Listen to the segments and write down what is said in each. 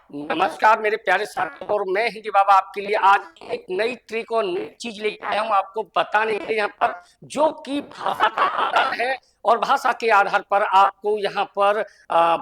नमस्कार मेरे प्यारे साथियों, और मैं हिंदी बाबा आपके लिए आज एक नई ट्रिक और नई चीज लेके आया हूँ आपको बताने के लिए यहाँ पर, जो कि भाषा का आधार है। और भाषा के आधार पर आपको यहाँ पर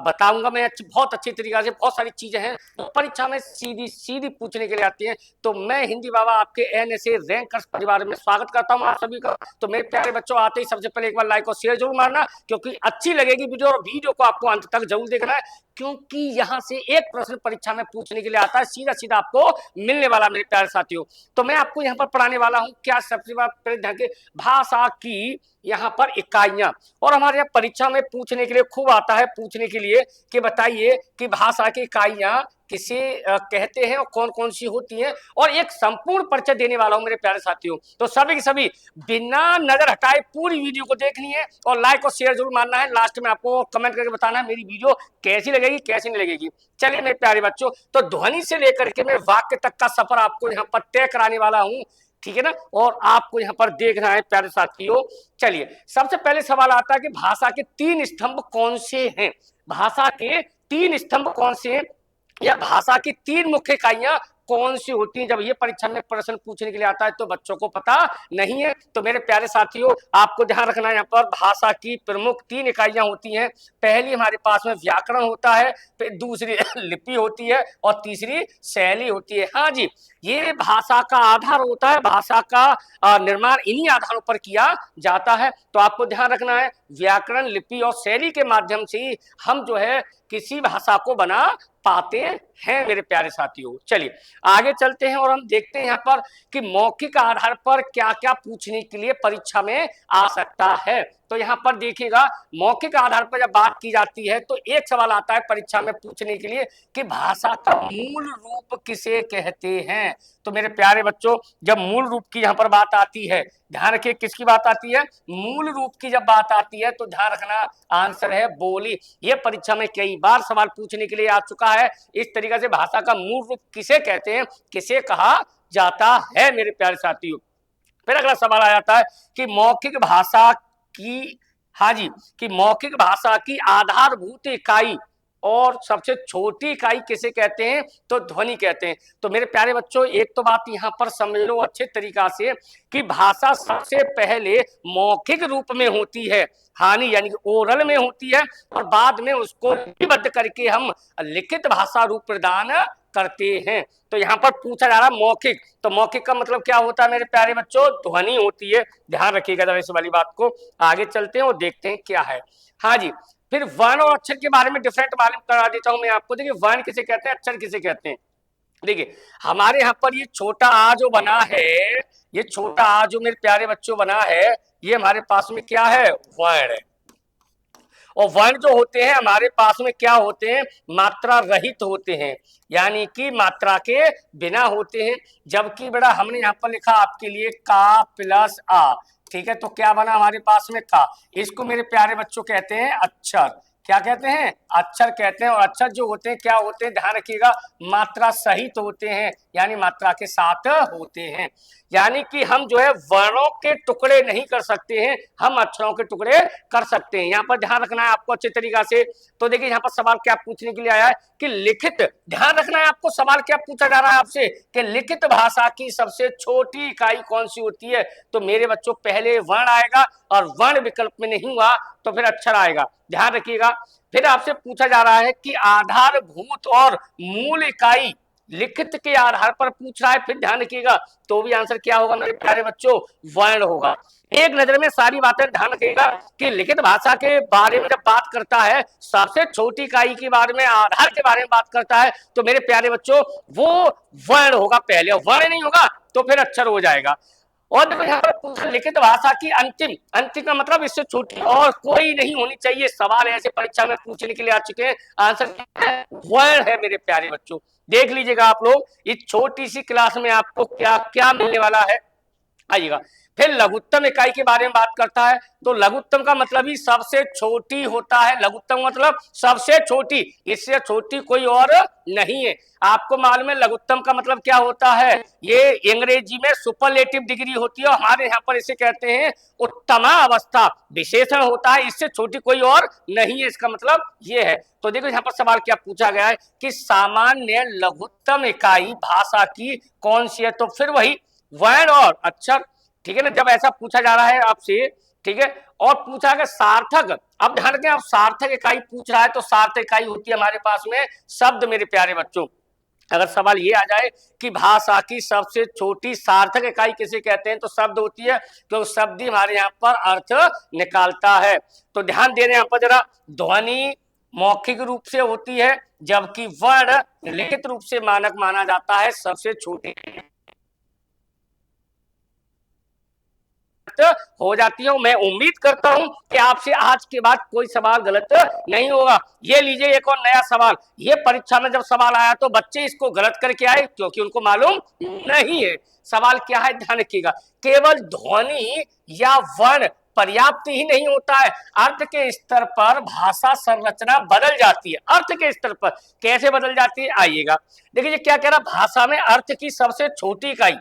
बताऊंगा मैं बहुत अच्छी तरीके से। बहुत सारी चीजें हैं तो परीक्षा में सीधी सीधी पूछने के लिए आती हैं। तो मैं हिंदी बाबा आपके एनएसए रैंकर्स परिवार में स्वागत करता हूँ आप सभी का। तो मेरे प्यारे बच्चों, आते ही सबसे पहले एक बार लाइक और शेयर जरूर मारना, क्योंकि अच्छी लगेगी वीडियो, और वीडियो को आपको अंत तक जरूर देखना है, क्योंकि यहां से एक प्रश्न परीक्षा में पूछने के लिए आता है, सीधा सीधा आपको मिलने वाला मेरे प्यारे साथियों। तो मैं आपको यहाँ पर पढ़ाने वाला हूँ क्या, सबसे पहले ध्यान के भाषा की यहाँ पर इकाइयां। और हमारे यहाँ परीक्षा में पूछने के लिए खूब आता है, पूछने के लिए कि बताइए कि भाषा की इकाइयां किसे कहते हैं और कौन कौन सी होती हैं, और एक संपूर्ण परिचय देने वाला हूं मेरे प्यारे साथियों। तो सभी के सभी बिना नजर हटाए पूरी वीडियो को देखनी है, और लाइक और शेयर जरूर मारना है। लास्ट में आपको कमेंट करके बताना है मेरी वीडियो कैसी लगेगी कैसी नहीं लगेगी। चलिए मेरे प्यारे बच्चों, तो ध्वनि से लेकर के मैं वाक्य तक का सफर आपको यहाँ पर तय कराने वाला हूँ, ठीक है ना। और आपको यहाँ पर देखना है प्यारे साथियों। चलिए, सबसे पहले सवाल आता है कि भाषा के तीन स्तंभ कौन से हैं। भाषा के तीन स्तंभ कौन से हैं, या भाषा की तीन मुख्य इकाइयां कौन सी होती हैं। जब ये परीक्षा में प्रश्न पूछने के लिए आता है तो बच्चों को पता नहीं है। तो मेरे प्यारे साथियों, आपको ध्यान रखना है, यहाँ पर भाषा की प्रमुख तीन इकाइयां होती हैं। पहली हमारे पास में व्याकरण होता है, फिर दूसरी लिपि होती है, और तीसरी शैली होती है। हाँ जी, ये भाषा का आधार होता है। भाषा का निर्माण इन्हीं आधारों पर किया जाता है। तो आपको ध्यान रखना है, व्याकरण, लिपि और शैली के माध्यम से हम जो है किसी भाषा को बना पाते हैं मेरे प्यारे साथियों। चलिए आगे चलते हैं और हम देखते हैं यहाँ पर कि मौखिक आधार पर क्या क्या पूछने के लिए परीक्षा में आ सकता है। तो यहाँ पर देखिएगा, मौखिक आधार पर जब बात की जाती है तो एक सवाल आता है परीक्षा में पूछने के लिए कि भाषा का मूल रूप किसे कहते हैं। तो मेरे प्यारे बच्चों, जब मूल रूप की यहाँ पर बात आती है, ध्यान रखिए किसकी बात आती है, मूल रूप की जब बात आती है तो ध्यान रखना आंसर है बोली। ये परीक्षा में कई बार सवाल पूछने के लिए आ चुका है इस तरीके से, भाषा का मूल रूप किसे कहते हैं, किसे कहा जाता है मेरे प्यारे साथियों। फिर अगला सवाल आ जाता है कि मौखिक भाषा की, हाँ जी, कि मौखिक भाषा की आधारभूत इकाई और सबसे छोटी इकाई किसे कहते हैं, तो ध्वनि कहते हैं। तो मेरे प्यारे बच्चों, एक तो बात यहाँ पर समझ लो अच्छे तरीका से कि भाषा सबसे पहले मौखिक रूप में होती है, हानि यानी कि ओरल में होती है, और बाद में उसको लिपिबद्ध करके हम लिखित भाषा रूप प्रदान करते हैं। तो यहाँ पर पूछा जा रहा है मौखिक, तो मौखिक का मतलब क्या होता है मेरे प्यारे बच्चों, ध्वनि होती है। ध्यान रखिएगा जरा इस वाली बात को। आगे चलते हैं और देखते हैं क्या है। हाँ जी, फिर वर्ण और अक्षर के बारे में डिफरेंट मालूम करा देता हूं मैं आपको। देखिए वर्ण किसे कहते हैं, अक्षर किसे कहते हैं। देखिए हमारे यहाँ पर ये छोटा आ जो बना है, ये छोटा आ जो मेरे प्यारे बच्चों बना है, ये हमारे पास में क्या है, वर्ण है। और वर्ण जो होते हैं हमारे पास में क्या होते हैं, मात्रा रहित होते हैं, यानी कि मात्रा के बिना होते हैं। जबकि बेटा हमने यहाँ पर लिखा आपके लिए का प्लस आ, ठीक है, तो क्या बना हमारे पास में का। इसको मेरे प्यारे बच्चों कहते हैं अक्षर। क्या कहते हैं, अक्षर कहते हैं। और अक्षर जो होते हैं क्या होते हैं, ध्यान रखिएगा, मात्रा सहित होते हैं, यानी मात्रा के साथ होते हैं। यानी कि हम जो है वर्णों के टुकड़े नहीं कर सकते हैं, हम अक्षरों के टुकड़े कर सकते हैं। यहाँ पर ध्यान रखना है आपको अच्छे तरीका से। तो देखिए यहाँ पर सवाल क्या पूछने के लिए आया है कि लिखित, ध्यान रखना है आपको, सवाल क्या पूछा जा रहा है आपसे कि लिखित भाषा की सबसे छोटी इकाई कौन सी होती है। तो मेरे बच्चों पहले वर्ण आएगा, और वर्ण विकल्प में नहीं हुआ तो फिर अक्षर आएगा, ध्यान रखिएगा। फिर आपसे पूछा जा रहा है कि आधारभूत और मूल इकाई लिखित के आधार पर पूछ रहा है, फिर ध्यान रखिएगा, तो भी आंसर क्या होगा मेरे प्यारे बच्चों, वर्ण होगा। एक नजर में सारी बातें ध्यान रखिएगा कि लिखित भाषा के बारे में जब बात करता है, सबसे छोटी इकाई के बारे में, आधार के बारे में बात करता है, तो मेरे प्यारे बच्चों वो वर्ण होगा पहले, वर्ण नहीं होगा तो फिर अक्षर हो जाएगा। और देखो यहाँ पर लिखित भाषा की अंतिम, अंतिम का मतलब इससे छोटी और कोई नहीं होनी चाहिए। सवाल ऐसे परीक्षा में पूछने के लिए आ चुके हैं, आंसर वर्ण है मेरे प्यारे बच्चों। देख लीजिएगा आप लोग इस छोटी सी क्लास में आपको क्या क्या मिलने वाला है, आइएगा। फिर लघुत्तम इकाई के बारे में बात करता है, तो लघुत्तम का मतलब ही सबसे छोटी होता है। लघुत्तम मतलब सबसे छोटी, इससे छोटी कोई और नहीं है। आपको मालूम है लघुत्तम का मतलब क्या होता है? ये अंग्रेजी में सुपरलेटिव डिग्री होती है, हमारे यहाँ पर इसे कहते हैं उत्तमा अवस्था, विशेषण होता है, इससे छोटी कोई और नहीं है, इसका मतलब ये है। तो देखो यहाँ पर सवाल क्या पूछा गया है कि सामान्य लघुत्तम इकाई भाषा की कौन सी है? तो फिर वही वर्ण और अक्षर, ठीक है ना। जब ऐसा पूछा जा रहा है आपसे, ठीक है, और पूछा गया सार्थक, अब ध्यान रखें, अब सार्थक इकाई पूछ रहा है तो सार्थक इकाई होती है हमारे पास में शब्द। मेरे प्यारे बच्चों, अगर सवाल ये आ जाए कि भाषा की सबसे छोटी सार्थक इकाई किसे कहते हैं, तो शब्द होती है, तो शब्द ही हमारे यहाँ पर अर्थ निकालता है। तो ध्यान दे रहे हैं यहाँ पर जरा, ध्वनि मौखिक रूप से होती है, जबकि वर्ण लिखित रूप से मानक माना जाता है सबसे छोटी हो जाती है। मैं उम्मीद करता हूं कि आपसे आज के बाद कोई सवाल गलत नहीं होगा। ये लीजिए एक और नया सवाल, ये परीक्षा में जब सवाल आया तो बच्चे इसको गलत करके आए क्योंकि उनको मालूम नहीं है। सवाल क्या है, ध्यान रखिएगा, केवल ध्वनि या वर्ण पर्याप्त ही नहीं होता है, अर्थ के स्तर पर भाषा संरचना बदल जाती है। अर्थ के स्तर पर कैसे बदल जाती है, आइएगा देखिए क्या कह रहा, भाषा में अर्थ की सबसे छोटी इकाई।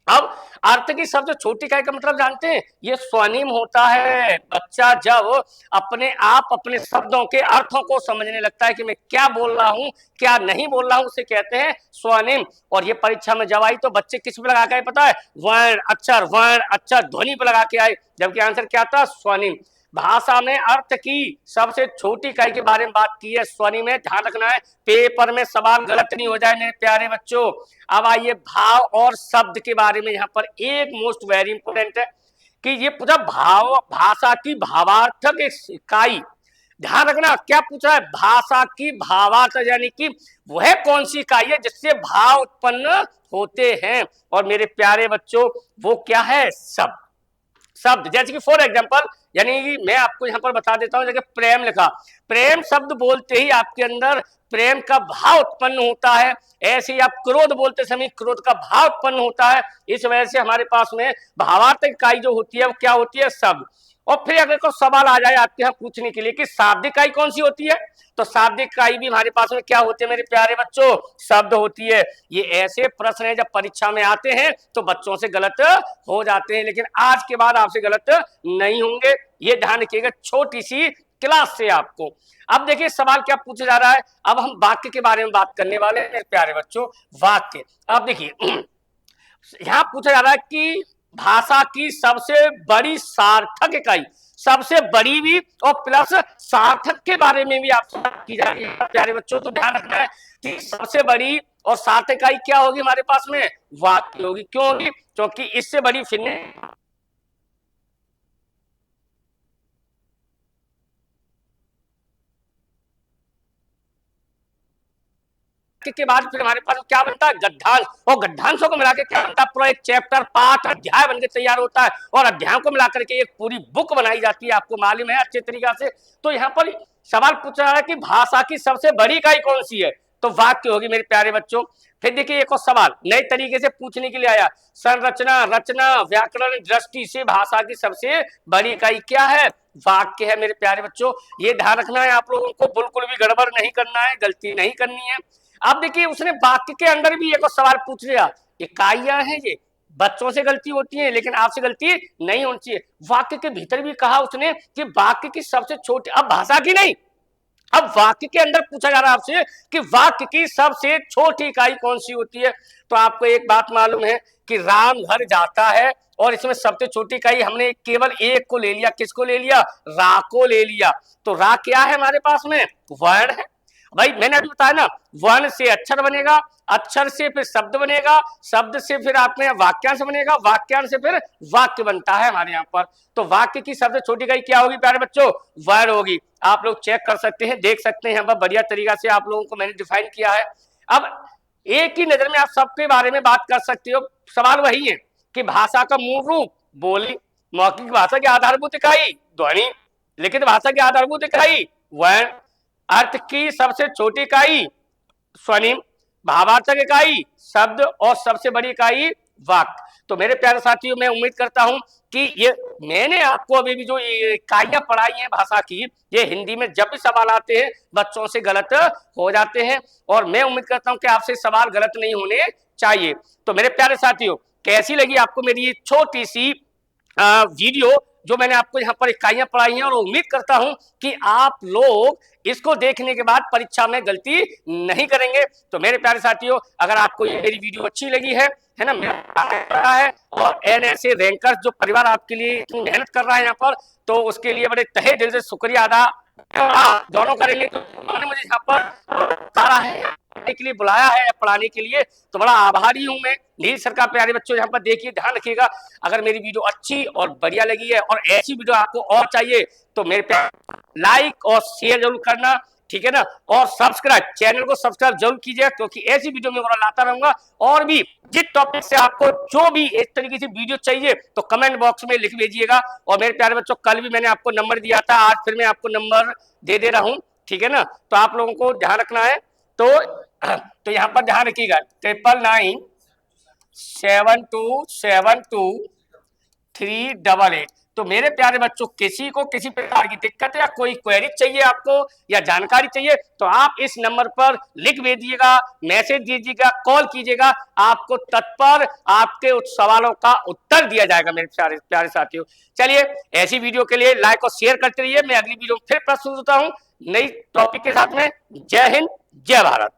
अब अर्थ की सबसे छोटी इकाई का मतलब जानते हैं, ये स्वनिम होता है। बच्चा जब अपने आप अपने शब्दों के अर्थों को समझने लगता है कि मैं क्या बोल रहा हूं क्या नहीं बोल रहा हूं, उसे कहते हैं स्वनिम। और ये परीक्षा में जब आई तो बच्चे किस पे लगा के आए पता है? वर्ण अक्षर ध्वनि पे लगा के आए, जबकि आंसर क्या था? स्वनिम। भाषा में अर्थ की सबसे छोटी इकाई के बारे में बात की है, स्वनिम में, ध्यान रखना है पेपर में सवाल गलत नहीं हो जाए मेरे प्यारे बच्चों। अब आइए भाव और शब्द के बारे में, यहाँ पर एक मोस्ट वेरी इंपोर्टेंट है कि ये पूछा भाव, भाषा की भावार्थक इकाई। ध्यान रखना क्या पूछा है, भाषा की भावार्थ, यानी कि वह कौन सी इकाई है जिससे भाव उत्पन्न होते हैं। और मेरे प्यारे बच्चों वो क्या है? शब्द। शब्द जैसे कि फॉर एग्जाम्पल, यानी कि मैं आपको यहाँ पर बता देता हूँ, जैसे प्रेम लिखा, प्रेम शब्द बोलते ही आपके अंदर प्रेम का भाव उत्पन्न होता है। ऐसे ही आप क्रोध बोलते समय क्रोध का भाव उत्पन्न होता है। इस वजह से हमारे पास में भावार्थक इकाई जो होती है वो क्या होती है? शब्द। और फिर अगर कोई सवाल आ जाए आपके यहाँ पूछने के लिए कि शाब्दिक इकाई कौन सी होती है, तो शाब्दिक इकाई भी हमारे पास में क्या होती है मेरे प्यारे बच्चों? शब्द होती है। ये ऐसे प्रश्न है जब परीक्षा में आते हैं तो बच्चों से गलत हो जाते हैं, लेकिन आज के बाद आपसे गलत नहीं होंगे, ये ध्यान रखिएगा छोटी सी क्लास से आपको। अब देखिए सवाल क्या पूछा जा रहा है, अब हम वाक्य के बारे में बात करने वाले हैं मेरे प्यारे बच्चों। वाक्य, अब देखिए यहाँ पूछा जा रहा है कि भाषा की सबसे बड़ी सार्थक इकाई, सबसे बड़ी भी और प्लस सार्थक के बारे में भी आपसे बात की जा रही है प्यारे बच्चों। तो ध्यान रखना है कि सबसे बड़ी और सार्थक इकाई क्या होगी हमारे पास में? वाक्य होगी। क्यों होगी? क्योंकि इससे बड़ी फिर के बाद फिर हमारे पास क्या बनता है? गद्यांश। और गद्यांशों को मिलाकर क्या बनता है? पूरा एक चैप्टर, पाठ, अध्याय बनकर तैयार होता है, और अध्यायों को मिलाकर के एक पूरी बुक बनाई जाती है, आपको मालूम है अच्छे तरीका से। तो यहाँ पर सवाल पूछा है कि भाषा की सबसे बड़ी इकाई कौन सी है, तो वाक्य होगी मेरे प्यारे बच्चों। फिर देखिए एक और सवाल नए तरीके से पूछने के लिए आया, संरचना, रचना, व्याकरण दृष्टि से भाषा की सबसे बड़ी इकाई क्या है? वाक्य है मेरे प्यारे बच्चों। ये ध्यान रखना है आप लोगों को, बिल्कुल भी गड़बड़ नहीं करना है, गलती नहीं करनी है। अब देखिए उसने वाक्य के अंदर भी एक सवाल पूछ लिया, इकाइयां हैं ये, बच्चों से गलती होती है लेकिन आपसे गलती नहीं होनी चाहिए। वाक्य के भीतर भी कहा उसने कि वाक्य की सबसे छोटी, अब भाषा की नहीं, अब वाक्य के अंदर पूछा जा रहा है आपसे कि वाक्य की सबसे छोटी इकाई कौन सी होती है। तो आपको एक बात मालूम है कि राम घर जाता है, और इसमें सबसे छोटी इकाई हमने केवल एक को ले लिया, किसको ले लिया? रा को ले लिया। तो रा क्या है हमारे पास में? वर्ण है। भाई मैंने अभी बताया ना, वर्ण से अक्षर बनेगा, अक्षर से फिर शब्द बनेगा, शब्द से फिर आपने वाक्यांश बनेगा, वाक्यांश से फिर वाक्य बनता है हमारे यहाँ पर। तो वाक्य की सबसे छोटी इकाई क्या होगी प्यारे बच्चों? वर्ण होगी। आप लोग चेक कर सकते हैं, देख सकते हैं, यहाँ पर बढ़िया तरीका से आप लोगों को मैंने डिफाइन किया है। अब एक ही नजर में आप सबके बारे में बात कर सकते हो। सवाल वही है कि भाषा का मूल रूप बोली, मौखिक भाषा की आधारभूत इकाई ध्वनि, लिखित भाषा की आधारभूत इकाई वर्ण, अर्थ की सबसे छोटी इकाई स्वनिम, भावार्थक इकाई शब्द, और सबसे बड़ी इकाई वाक्य। तो मेरे प्यारे साथियों, मैं उम्मीद करता हूं कि ये मैंने आपको अभी भी जो इकाइयां पढ़ाई हैं भाषा की, ये हिंदी में जब भी सवाल आते हैं बच्चों से गलत हो जाते हैं, और मैं उम्मीद करता हूं कि आपसे सवाल गलत नहीं होने चाहिए। तो मेरे प्यारे साथियों, कैसी लगी आपको मेरी ये छोटी सी वीडियो जो मैंने आपको यहाँ पर इकाइयां पढ़ाई हैं, और उम्मीद करता हूं कि आप लोग इसको देखने के बाद परीक्षा में गलती नहीं करेंगे। तो मेरे प्यारे साथियों, अगर आपको ये मेरी वीडियो अच्छी लगी है ना, मेरा है और ऐसे रैंकर्स जो परिवार आपके लिए इतनी मेहनत कर रहा है यहाँ पर, तो उसके लिए बड़े तहे दिल से शुक्रिया अदा दोनों करेंगे। तो उन्होंने मुझे यहाँ पर सारा है के लिए बुलाया है पढ़ाने के लिए, तो बड़ा आभारी हूं मैं। नील सर का प्यारे बच्चों, यहाँ पर देखिए, ध्यान रखिएगा, अगर मेरी वीडियो अच्छी और बढ़िया लगी है और ऐसी वीडियो आपको और चाहिए तो मेरे प्यारे लाइक और शेयर जरूर करना, ठीक है ना, और सब्सक्राइब, चैनल को सब्सक्राइब जरूर कीजिए, क्योंकि ऐसी वीडियो में लाता रहूंगा। और भी जिस टॉपिक से आपको जो भी इस तरीके से वीडियो चाहिए तो कमेंट बॉक्स में लिख भेजिएगा। और मेरे प्यारे बच्चों, कल भी मैंने आपको नंबर दिया था, आज फिर मैं आपको नंबर दे रहा हूं, ठीक है ना, तो आप लोगों को ध्यान रखना है। तो यहाँ पर ध्यान रखिएगा, 9997272388। तो मेरे प्यारे बच्चों, किसी को किसी प्रकार की दिक्कत या कोई क्वेरी चाहिए आपको या जानकारी चाहिए तो आप इस नंबर पर लिख भेजिएगा, मैसेज दीजिएगा, कॉल कीजिएगा, आपको तत्पर आपके उस सवालों का उत्तर दिया जाएगा मेरे प्यारे प्यारे साथियों। चलिए, ऐसी वीडियो के लिए लाइक और शेयर करते रहिए। मैं अगली वीडियो में फिर प्रस्तुत होता हूं नई टॉपिक के साथ में। जय हिंद, जय भारत।